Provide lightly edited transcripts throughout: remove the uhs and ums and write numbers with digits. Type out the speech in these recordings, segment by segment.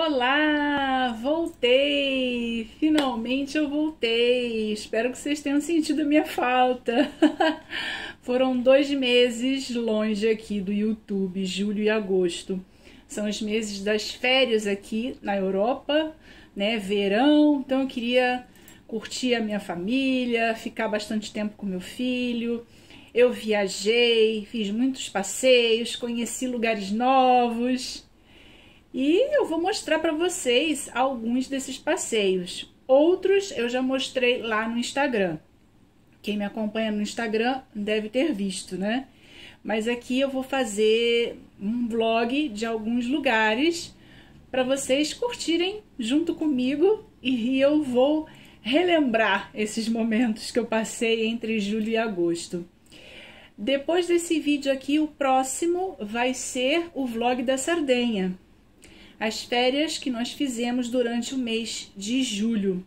Olá, voltei! Finalmente eu voltei. Espero que vocês tenham sentido a minha falta. Foram 2 meses longe aqui do YouTube, julho e agosto. São os meses das férias aqui na Europa, né? Verão. Então eu queria curtir a minha família, ficar bastante tempo com meu filho. Eu viajei, fiz muitos passeios, conheci lugares novos. E eu vou mostrar para vocês alguns desses passeios. Outros eu já mostrei lá no Instagram. Quem me acompanha no Instagram deve ter visto, né? Mas aqui eu vou fazer um vlog de alguns lugares para vocês curtirem junto comigo. E eu vou relembrar esses momentos que eu passei entre julho e agosto. Depois desse vídeo aqui, o próximo vai ser o vlog da Sardenha. As férias que nós fizemos durante o mês de julho.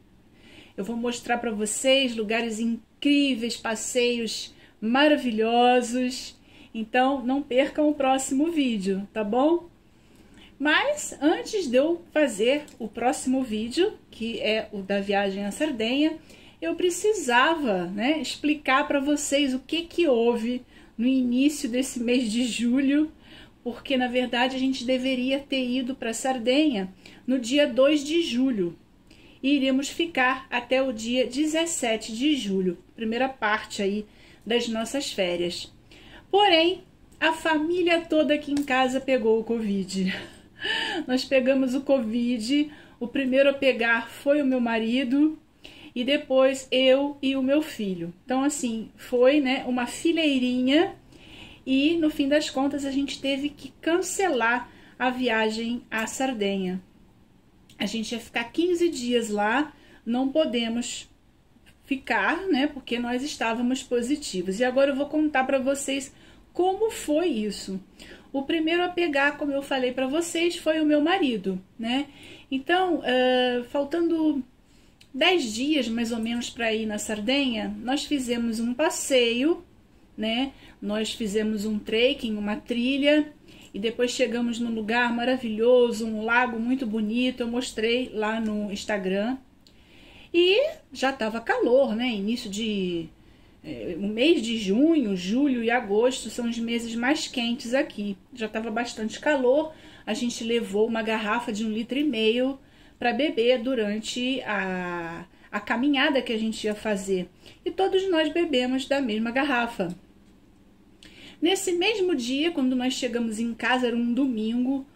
Eu vou mostrar para vocês lugares incríveis, passeios maravilhosos. Então, não percam o próximo vídeo, tá bom? Mas, antes de eu fazer o próximo vídeo, que é o da viagem à Sardenha, eu precisava, né, explicar para vocês o que houve no início desse mês de julho, porque na verdade a gente deveria ter ido para Sardenha no dia 2 de julho. E iríamos ficar até o dia 17 de julho, primeira parte aí das nossas férias. Porém, a família toda aqui em casa pegou o Covid. Nós pegamos o Covid, o primeiro a pegar foi o meu marido e depois eu e o meu filho. Então assim, foi, né, uma fileirinha. E, no fim das contas, a gente teve que cancelar a viagem à Sardenha. A gente ia ficar 15 dias lá, não podemos ficar, né? Porque nós estávamos positivos. E agora eu vou contar para vocês como foi isso. O primeiro a pegar, como eu falei para vocês, foi o meu marido, né? Então, faltando 10 dias, mais ou menos, para ir na Sardenha, nós fizemos um passeio, né? Nós fizemos um trekking, uma trilha, e depois chegamos num lugar maravilhoso, um lago muito bonito. Eu mostrei lá no Instagram. E já estava calor, né? Início de... o mês de junho, julho e agosto são os meses mais quentes aqui. Já estava bastante calor. A gente levou uma garrafa de 1,5 litro para beber durante a caminhada que a gente ia fazer. E todos nós bebemos da mesma garrafa. Nesse mesmo dia, quando nós chegamos em casa, era um domingo,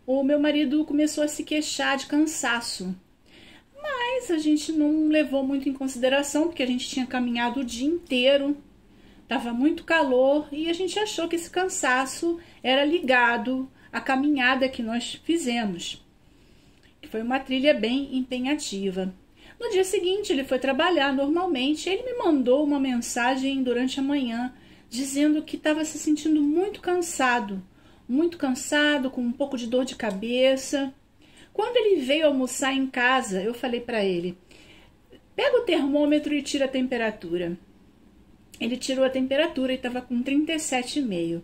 o meu marido começou a se queixar de cansaço. Mas a gente não levou muito em consideração, porque a gente tinha caminhado o dia inteiro, estava muito calor, e a gente achou que esse cansaço era ligado à caminhada que nós fizemos, que foi uma trilha bem empenhativa. No dia seguinte, ele foi trabalhar normalmente, ele me mandou uma mensagem durante a manhã, dizendo que estava se sentindo muito cansado, com um pouco de dor de cabeça. Quando ele veio almoçar em casa, eu falei para ele, pega o termômetro e tira a temperatura. Ele tirou a temperatura e estava com 37,5.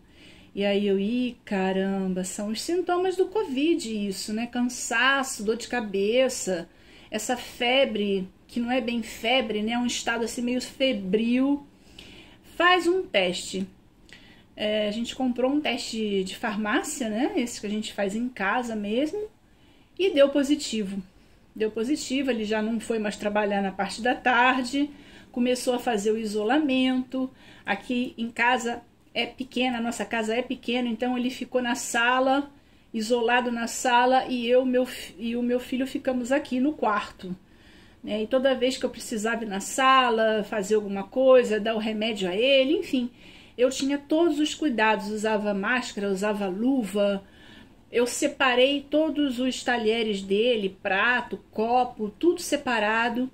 E aí caramba, são os sintomas do Covid isso, né? Cansaço, dor de cabeça, essa febre, que não é bem febre, né? É um estado assim meio febril. Faz um teste. A gente comprou um teste de farmácia, né? Esse que a gente faz em casa mesmo. E deu positivo. Deu positivo, ele já não foi mais trabalhar na parte da tarde. Começou a fazer o isolamento. Aqui em casa é pequena, a nossa casa é pequena, então ele ficou na sala, isolado na sala, e o meu filho ficamos aqui no quarto. E toda vez que eu precisava ir na sala, fazer alguma coisa, dar o remédio a ele, enfim, eu tinha todos os cuidados, usava máscara, usava luva, eu separei todos os talheres dele, prato, copo, tudo separado,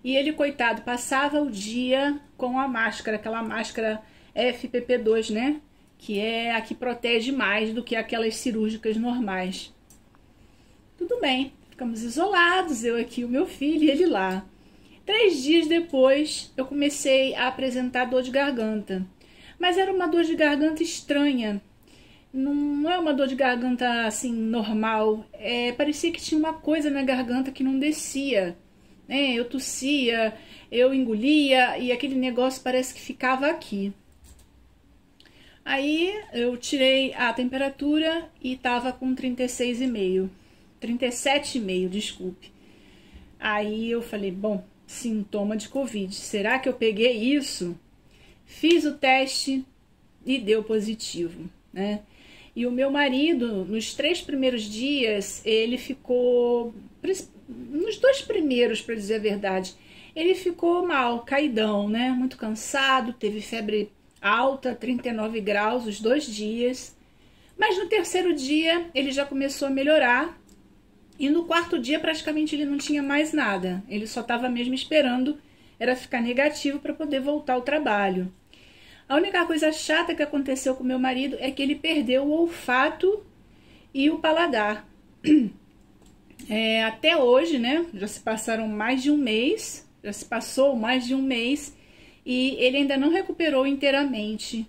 e ele, coitado, passava o dia com a máscara, aquela máscara FPP2, né, que é a que protege mais do que aquelas cirúrgicas normais. Tudo bem. Ficamos isolados, eu aqui, o meu filho e ele lá. 3 dias depois, eu comecei a apresentar dor de garganta. Mas era uma dor de garganta estranha. não é uma dor de garganta assim normal. Parecia que tinha uma coisa na garganta que não descia, né? Eu tossia, eu engolia e aquele negócio parece que ficava aqui. Aí eu tirei a temperatura e tava com 36,5, 37,5, desculpe. Aí eu falei, bom, sintoma de Covid, será que eu peguei isso? Fiz o teste e deu positivo, né? E o meu marido, nos 3 primeiros dias, ele ficou, nos 2 primeiros, para dizer a verdade, ele ficou mal, caidão, né? Muito cansado, teve febre alta, 39 graus, os 2 dias. Mas no 3º dia, ele já começou a melhorar. E no 4º dia, praticamente, ele não tinha mais nada. Ele só estava mesmo esperando, era ficar negativo para poder voltar ao trabalho. A única coisa chata que aconteceu com meu marido é que ele perdeu o olfato e o paladar. Até hoje, né? Já se passaram mais de um mês, já se passou mais de um mês e ele ainda não recuperou inteiramente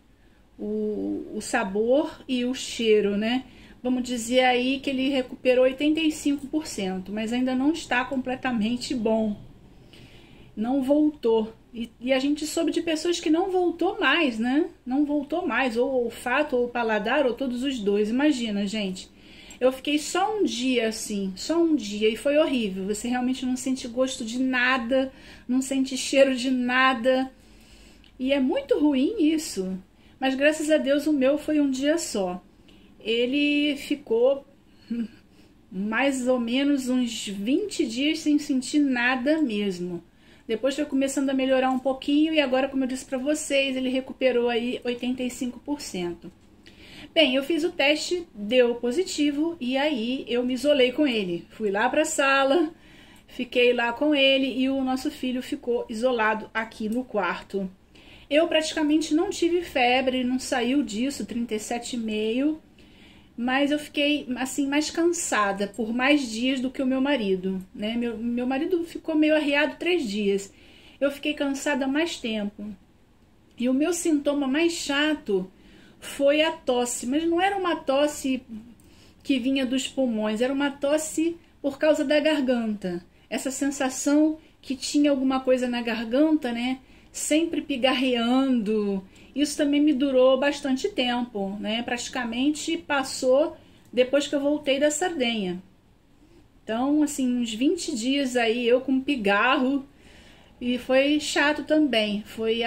o sabor e o cheiro, né? Vamos dizer aí que ele recuperou 85%, mas ainda não está completamente bom. Não voltou. E a gente soube de pessoas que não voltou mais, né? Não voltou mais, ou o olfato, ou o paladar, ou todos os dois. Imagina, gente. Eu fiquei só um dia assim, só um dia, e foi horrível. Você realmente não sente gosto de nada, não sente cheiro de nada. E é muito ruim isso. Mas graças a Deus o meu foi um dia só. Ele ficou mais ou menos uns 20 dias sem sentir nada mesmo. Depois foi começando a melhorar um pouquinho e agora, como eu disse para vocês, ele recuperou aí 85%. Bem, eu fiz o teste, deu positivo e aí eu me isolei com ele. Fui lá para a sala, fiquei lá com ele e o nosso filho ficou isolado aqui no quarto. Eu praticamente não tive febre, não saiu disso, 37,5, mas eu fiquei assim mais cansada por mais dias do que o meu marido, né? Meu marido ficou meio arriado 3 dias. Eu fiquei cansada mais tempo. E o meu sintoma mais chato foi a tosse, mas não era uma tosse que vinha dos pulmões, era uma tosse por causa da garganta. Essa sensação que tinha alguma coisa na garganta, né? Sempre pigarreando. Isso também me durou bastante tempo, né? Praticamente passou depois que eu voltei da Sardenha. Então, assim, uns 20 dias aí eu com pigarro e foi chato também. Foi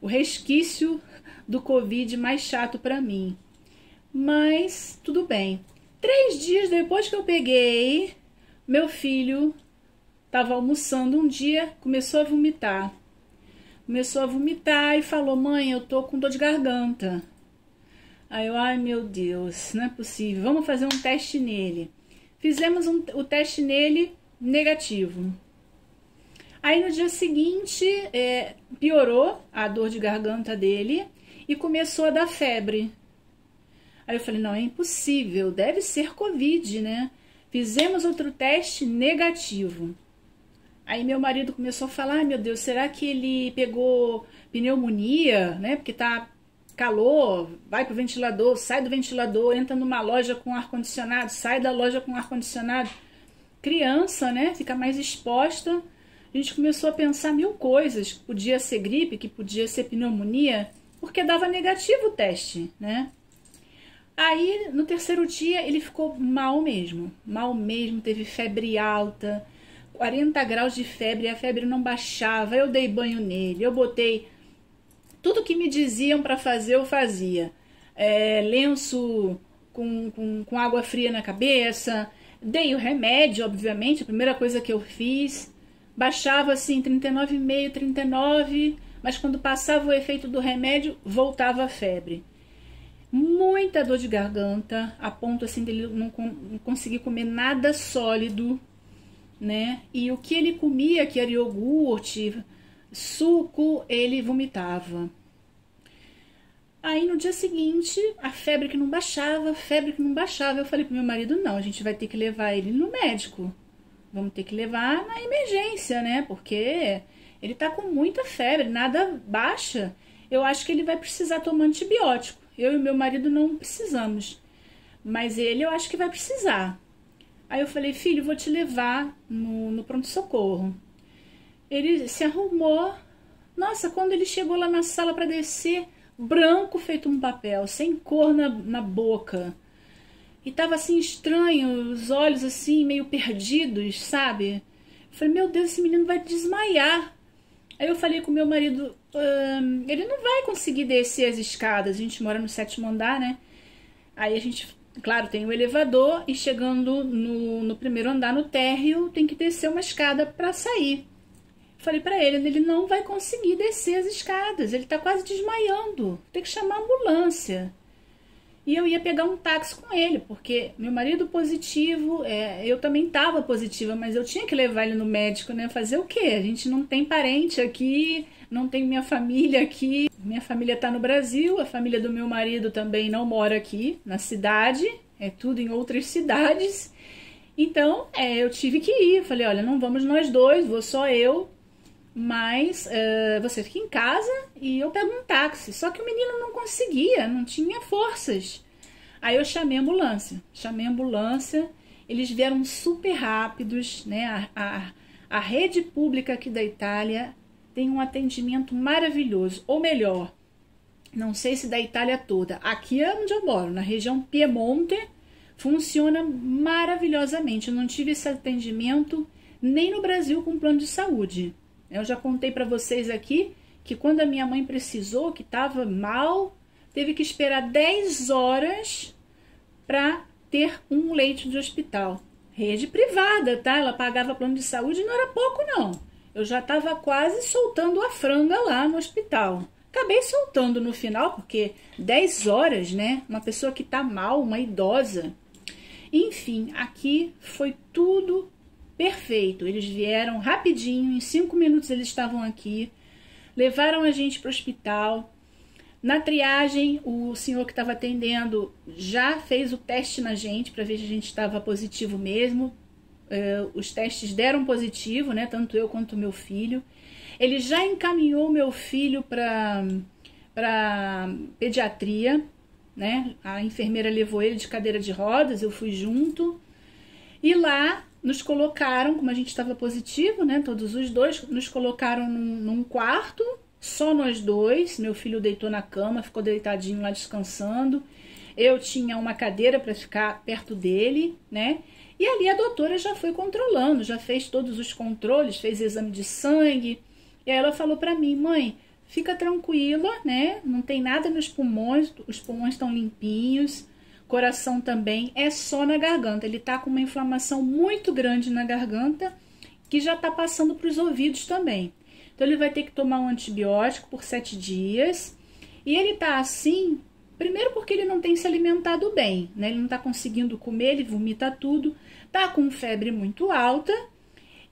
o resquício do Covid mais chato para mim. Mas tudo bem. 3 dias depois que eu peguei, meu filho estava almoçando um dia, começou a vomitar. Começou a vomitar e falou, mãe, eu tô com dor de garganta. Aí eu, ai meu Deus, não é possível, vamos fazer um teste nele. Fizemos o teste nele, negativo. Aí no dia seguinte, piorou a dor de garganta dele e começou a dar febre. Aí eu falei, não, é impossível, deve ser Covid, né? Fizemos outro teste negativo. Aí meu marido começou a falar, ai meu Deus, será que ele pegou pneumonia, né? Porque tá calor, vai pro ventilador, sai do ventilador, entra numa loja com ar-condicionado, sai da loja com ar-condicionado. Criança, né? Fica mais exposta. A gente começou a pensar 1000 coisas, que podia ser gripe, que podia ser pneumonia, porque dava negativo o teste, né? Aí, no 3º dia, ele ficou mal mesmo, teve febre alta, 40 graus de febre, a febre não baixava, eu dei banho nele, eu botei tudo que me diziam para fazer, eu fazia. Lenço com água fria na cabeça, dei o remédio, obviamente, a primeira coisa que eu fiz, baixava assim 39,5, 39, mas quando passava o efeito do remédio, voltava a febre. Muita dor de garganta, a ponto assim dele não conseguir comer nada sólido, né? E o que ele comia, que era iogurte, suco, ele vomitava. Aí no dia seguinte, a febre que não baixava, eu falei pro meu marido, não, a gente vai ter que levar ele no médico. Vamos ter que levar na emergência, né? Porque ele tá com muita febre, nada baixa. eu acho que ele vai precisar tomar antibiótico. Eu e meu marido não precisamos, mas ele eu acho que vai precisar. Aí eu falei, filho, vou te levar no pronto-socorro. Ele se arrumou. Nossa, quando ele chegou lá na sala para descer, branco feito um papel, sem cor na boca. E tava assim estranho, os olhos assim meio perdidos, sabe? Eu falei, meu Deus, esse menino vai desmaiar. Aí eu falei com meu marido, ele não vai conseguir descer as escadas, a gente mora no 7º andar, né? Aí a gente, claro, tem o elevador e chegando no 1º andar, no térreo, tem que descer uma escada para sair. Falei pra ele não vai conseguir descer as escadas, ele tá quase desmaiando, tem que chamar a ambulância. E eu ia pegar um táxi com ele, porque meu marido positivo, eu também tava positiva, mas eu tinha que levar ele no médico, né? Fazer o quê? A gente não tem parente aqui, não tem minha família aqui. Minha família tá no Brasil, a família do meu marido também não mora aqui na cidade, é tudo em outras cidades. Então, eu tive que ir. Falei, olha, não vamos nós dois, vou só eu. Mas você fica em casa e eu pego um táxi. Só que o menino não conseguia, não tinha forças. Aí eu chamei a ambulância. Eles vieram super rápidos, né? A rede pública aqui da Itália tem um atendimento maravilhoso. Ou melhor, não sei se da Itália toda. Aqui é onde eu moro, na região Piemonte, funciona maravilhosamente. Eu não tive esse atendimento nem no Brasil com plano de saúde. Eu já contei para vocês aqui que quando a minha mãe precisou, que estava mal, teve que esperar 10 horas para ter um leito de hospital. Rede privada, tá? Ela pagava plano de saúde e não era pouco, não. Eu já estava quase soltando a franga lá no hospital. Acabei soltando no final, porque 10 horas, né? Uma pessoa que tá mal, uma idosa. Enfim, aqui foi tudo perfeito, eles vieram rapidinho, em 5 minutos eles estavam aqui, levaram a gente para o hospital. Na triagem, o senhor que estava atendendo já fez o teste na gente para ver se a gente estava positivo mesmo. Os testes deram positivo, né? Tanto eu quanto meu filho. Ele já encaminhou meu filho para pediatria, né? A enfermeira levou ele de cadeira de rodas, eu fui junto. E lá nos colocaram, como a gente estava positivo, né? Todos os dois, nos colocaram num quarto, só nós dois. Meu filho deitou na cama, ficou deitadinho lá descansando. Eu tinha uma cadeira para ficar perto dele, né? E ali a doutora já foi controlando, já fez todos os controles, fez exame de sangue. E aí ela falou para mim, mãe, fica tranquila, né? Não tem nada nos pulmões, os pulmões estão limpinhos. Coração também, é só na garganta. Ele tá com uma inflamação muito grande na garganta, que já tá passando para os ouvidos também. Então ele vai ter que tomar um antibiótico por 7 dias. E ele tá assim, primeiro porque ele não tem se alimentado bem, né? Ele não tá conseguindo comer, ele vomita tudo, tá com febre muito alta.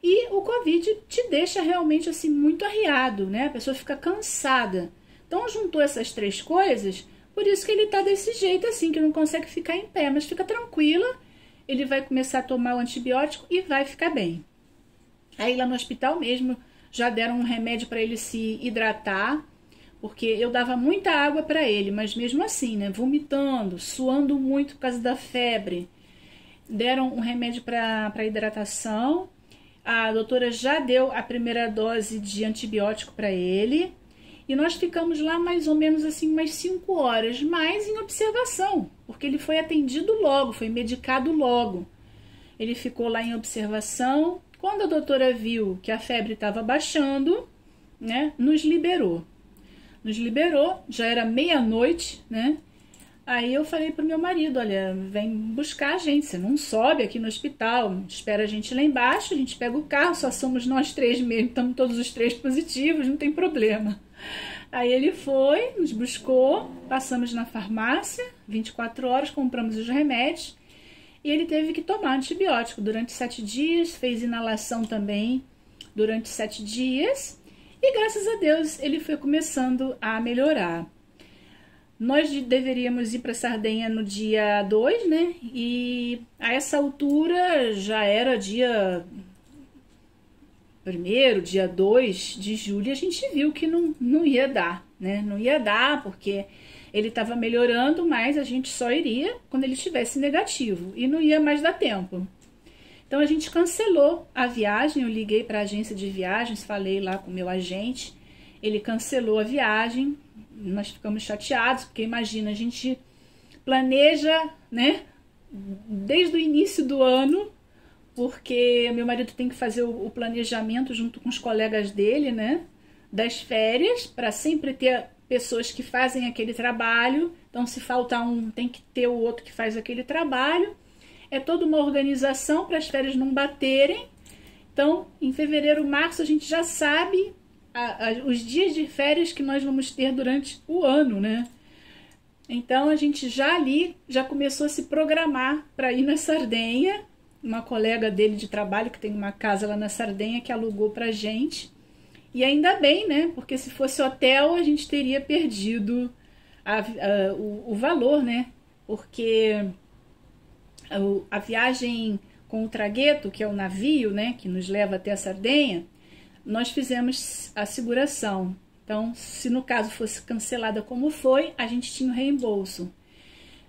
E o Covid te deixa realmente assim muito arriado, né? A pessoa fica cansada. Então juntou essas 3 coisas. Por isso que ele tá desse jeito assim, que não consegue ficar em pé, mas fica tranquila, ele vai começar a tomar o antibiótico e vai ficar bem. Aí lá no hospital mesmo, já deram um remédio para ele se hidratar, porque eu dava muita água para ele, mas mesmo assim, né, vomitando, suando muito por causa da febre. Deram um remédio para hidratação, a doutora já deu a primeira dose de antibiótico para ele. E nós ficamos lá mais ou menos assim umas 5 horas, mas em observação, porque ele foi atendido logo, foi medicado logo. Ele ficou lá em observação. Quando a doutora viu que a febre estava baixando, né, nos liberou. Já era meia-noite, né? Aí eu falei pro meu marido, olha, vem buscar a gente, você não sobe aqui no hospital, espera a gente lá embaixo, a gente pega o carro, só somos nós 3 mesmo, estamos todos os 3 positivos, não tem problema. Aí ele foi, nos buscou, passamos na farmácia, 24 horas, compramos os remédios, e ele teve que tomar antibiótico durante 7 dias, fez inalação também durante 7 dias, e graças a Deus ele foi começando a melhorar. Nós deveríamos ir para Sardenha no dia 2, né? E a essa altura já era dia 1º, dia 2 de julho, a gente viu que não ia dar, né? Não ia dar porque ele estava melhorando, mas a gente só iria quando ele estivesse negativo e não ia mais dar tempo. Então a gente cancelou a viagem, eu liguei para a agência de viagens, falei lá com o meu agente, ele cancelou a viagem, nós ficamos chateados, porque imagina, a gente planeja, né, desde o início do ano, porque meu marido tem que fazer o planejamento junto com os colegas dele, né, das férias, para sempre ter pessoas que fazem aquele trabalho. Então, se faltar um, tem que ter o outro que faz aquele trabalho. É toda uma organização para as férias não baterem. Então, em fevereiro, março, a gente já sabe os dias de férias que nós vamos ter durante o ano, né? Então, a gente já começou a se programar para ir na Sardenha. Uma colega dele de trabalho, que tem uma casa lá na Sardenha, que alugou pra gente. E ainda bem, né? Porque se fosse hotel, a gente teria perdido o valor, né? Porque a viagem com o tragueto, que é o navio, né? Que nos leva até a Sardenha, nós fizemos a seguração. Então, se no caso fosse cancelada como foi, a gente tinha o reembolso.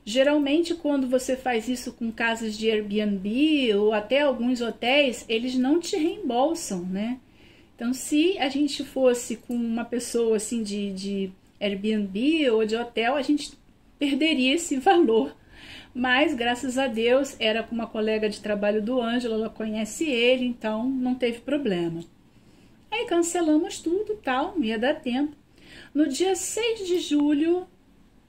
Geralmente, quando você faz isso com casas de Airbnb ou até alguns hotéis, eles não te reembolsam, né? Então, se a gente fosse com uma pessoa assim de Airbnb ou de hotel, a gente perderia esse valor. Mas, graças a Deus, era com uma colega de trabalho do Ângelo, ela conhece ele, então não teve problema. Aí cancelamos tudo, tal, não ia dar tempo. No dia 6 de julho,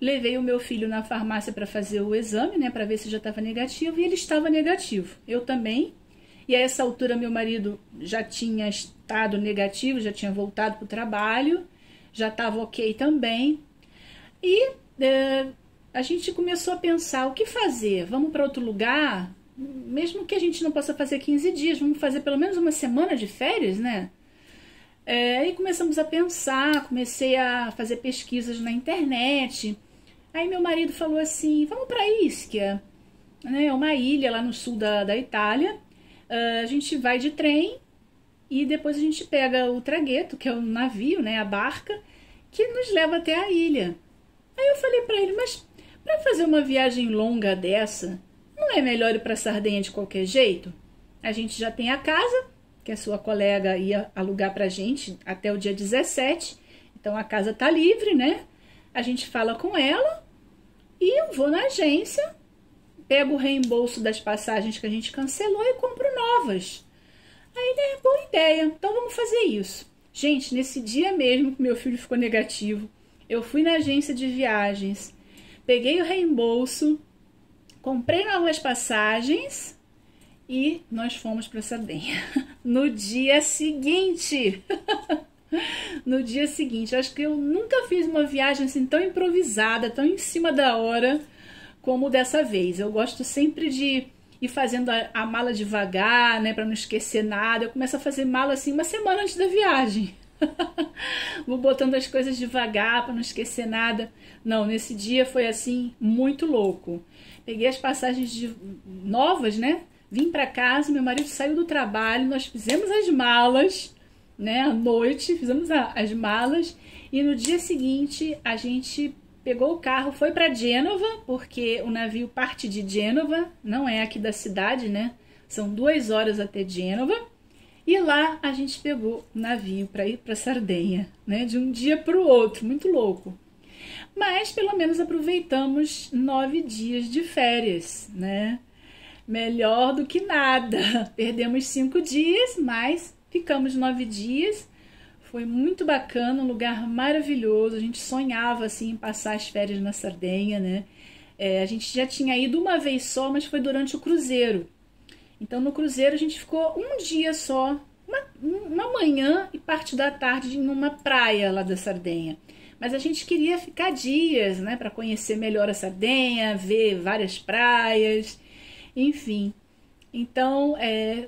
levei o meu filho na farmácia para fazer o exame, né, para ver se já estava negativo, e ele estava negativo. Eu também. E a essa altura meu marido já tinha estado negativo, já tinha voltado para o trabalho, já estava ok também. E a gente começou a pensar, o que fazer? Vamos para outro lugar? Mesmo que a gente não possa fazer 15 dias, vamos fazer pelo menos uma semana de férias, né? Aí começamos a pensar, comecei a fazer pesquisas na internet. Aí meu marido falou assim, vamos para Ischia, né? É uma ilha lá no sul da Itália. A gente vai de trem e depois a gente pega o tragueto, que é o navio, né, a barca, que nos leva até a ilha. Aí eu falei para ele, mas para fazer uma viagem longa dessa, não é melhor ir para Sardenha de qualquer jeito? A gente já tem a casa, que a sua colega ia alugar pra gente até o dia 17, então a casa tá livre, né? A gente fala com ela e eu vou na agência, pego o reembolso das passagens que a gente cancelou e compro novas. Aí, né, boa ideia, então vamos fazer isso. Gente, nesse dia mesmo que meu filho ficou negativo, eu fui na agência de viagens, peguei o reembolso, comprei novas passagens e nós fomos para Sardenha. No dia seguinte, no dia seguinte, acho que eu nunca fiz uma viagem assim tão improvisada, tão em cima da hora, como dessa vez. Eu gosto sempre de ir fazendo a mala devagar, né, para não esquecer nada. Eu começo a fazer mala assim uma semana antes da viagem. Vou botando as coisas devagar para não esquecer nada. Não, nesse dia foi assim muito louco. Peguei as passagens novas, né? Vim para casa, meu marido saiu do trabalho, nós fizemos as malas, né? À noite fizemos as malas e no dia seguinte a gente pegou o carro, foi para Gênova, porque o navio parte de Gênova, não é aqui da cidade, né? São 2 horas até Gênova. E lá a gente pegou o navio para ir para Sardenha, né? De um dia para o outro, muito louco. Mas pelo menos aproveitamos 9 dias de férias, né? Melhor do que nada. Perdemos 5 dias, mas ficamos 9 dias. Foi muito bacana, um lugar maravilhoso. A gente sonhava assim em passar as férias na Sardenha, né? A gente já tinha ido uma vez só, mas foi durante o cruzeiro. Então no cruzeiro a gente ficou um dia só, uma manhã e parte da tarde numa praia lá da Sardenha. Mas a gente queria ficar dias, né, para conhecer melhor a Sardenha, ver várias praias, enfim. Então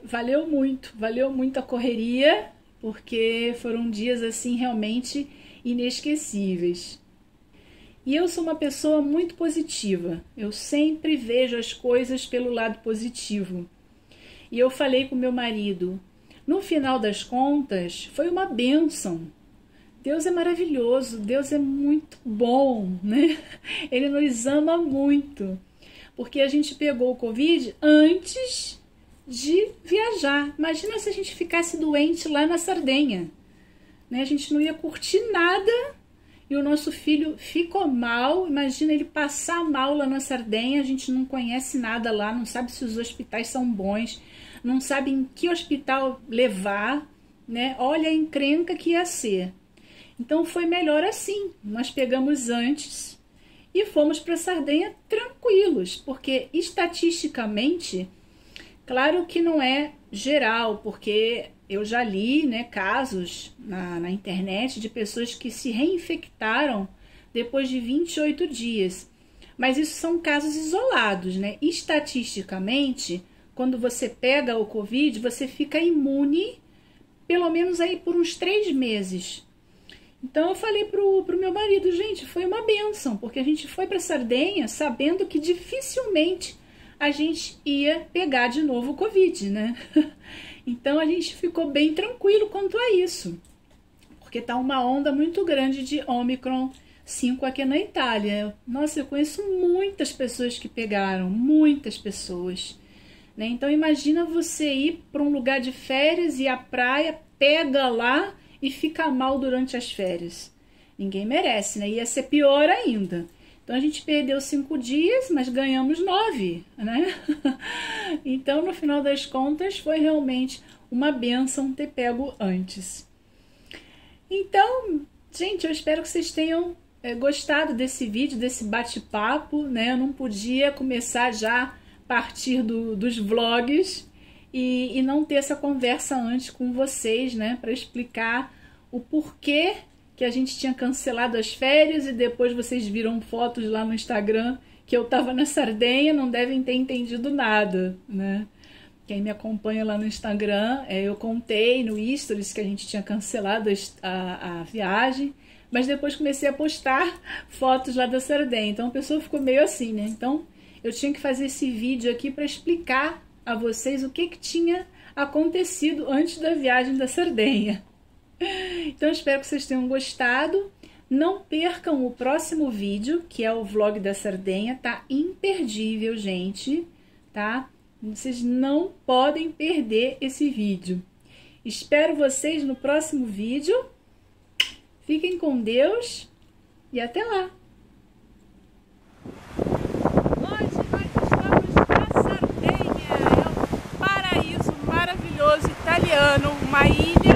valeu muito a correria, porque foram dias assim realmente inesquecíveis. E eu sou uma pessoa muito positiva, eu sempre vejo as coisas pelo lado positivo. E eu falei com meu marido, no final das contas, foi uma bênção. Deus é maravilhoso, Deus é muito bom, né? Ele nos ama muito, porque a gente pegou o Covid antes de viajar. Imagina se a gente ficasse doente lá na Sardenha, né? A gente não ia curtir nada e o nosso filho ficou mal. Imagina ele passar mal lá na Sardenha, a gente não conhece nada lá, não sabe se os hospitais são bons, não sabe em que hospital levar, né? Olha a encrenca que ia ser. Então foi melhor assim, nós pegamos antes e fomos para Sardenha tranquilos, porque estatisticamente, claro que não é geral, porque eu já li, né, casos na internet de pessoas que se reinfectaram depois de 28 dias, mas isso são casos isolados, né? Estatisticamente, quando você pega o Covid, você fica imune pelo menos aí por uns 3 meses. Então eu falei pro meu marido, gente, foi uma bênção, porque a gente foi para Sardenha sabendo que dificilmente a gente ia pegar de novo o Covid, né? Então a gente ficou bem tranquilo quanto a isso, porque tá uma onda muito grande de Omicron 5 aqui na Itália. Nossa, eu conheço muitas pessoas que pegaram, muitas pessoas, né? Então imagina você ir para um lugar de férias e a praia pega lá e fica mal durante as férias. Ninguém merece, né? Ia ser pior ainda. Então a gente perdeu 5 dias, mas ganhamos 9, né? Então no final das contas foi realmente uma bênção ter pego antes. Então, gente, eu espero que vocês tenham gostado desse vídeo, desse bate-papo, né? Eu não podia começar já a partir dos vlogs e não ter essa conversa antes com vocês, né, para explicar o porquê que a gente tinha cancelado as férias e depois vocês viram fotos lá no Instagram que eu tava na Sardenha, não devem ter entendido nada, né? Quem me acompanha lá no Instagram, eu contei no Stories que a gente tinha cancelado a viagem, mas depois comecei a postar fotos lá da Sardenha, então a pessoa ficou meio assim, né? Então eu tinha que fazer esse vídeo aqui para explicar a vocês o que tinha acontecido antes da viagem da Sardenha. Então espero que vocês tenham gostado. Não percam o próximo vídeo, que é o vlog da Sardenha, tá imperdível, gente, tá? Vocês não podem perder esse vídeo. Espero vocês no próximo vídeo. Fiquem com Deus e até lá! Italiano, uma ilha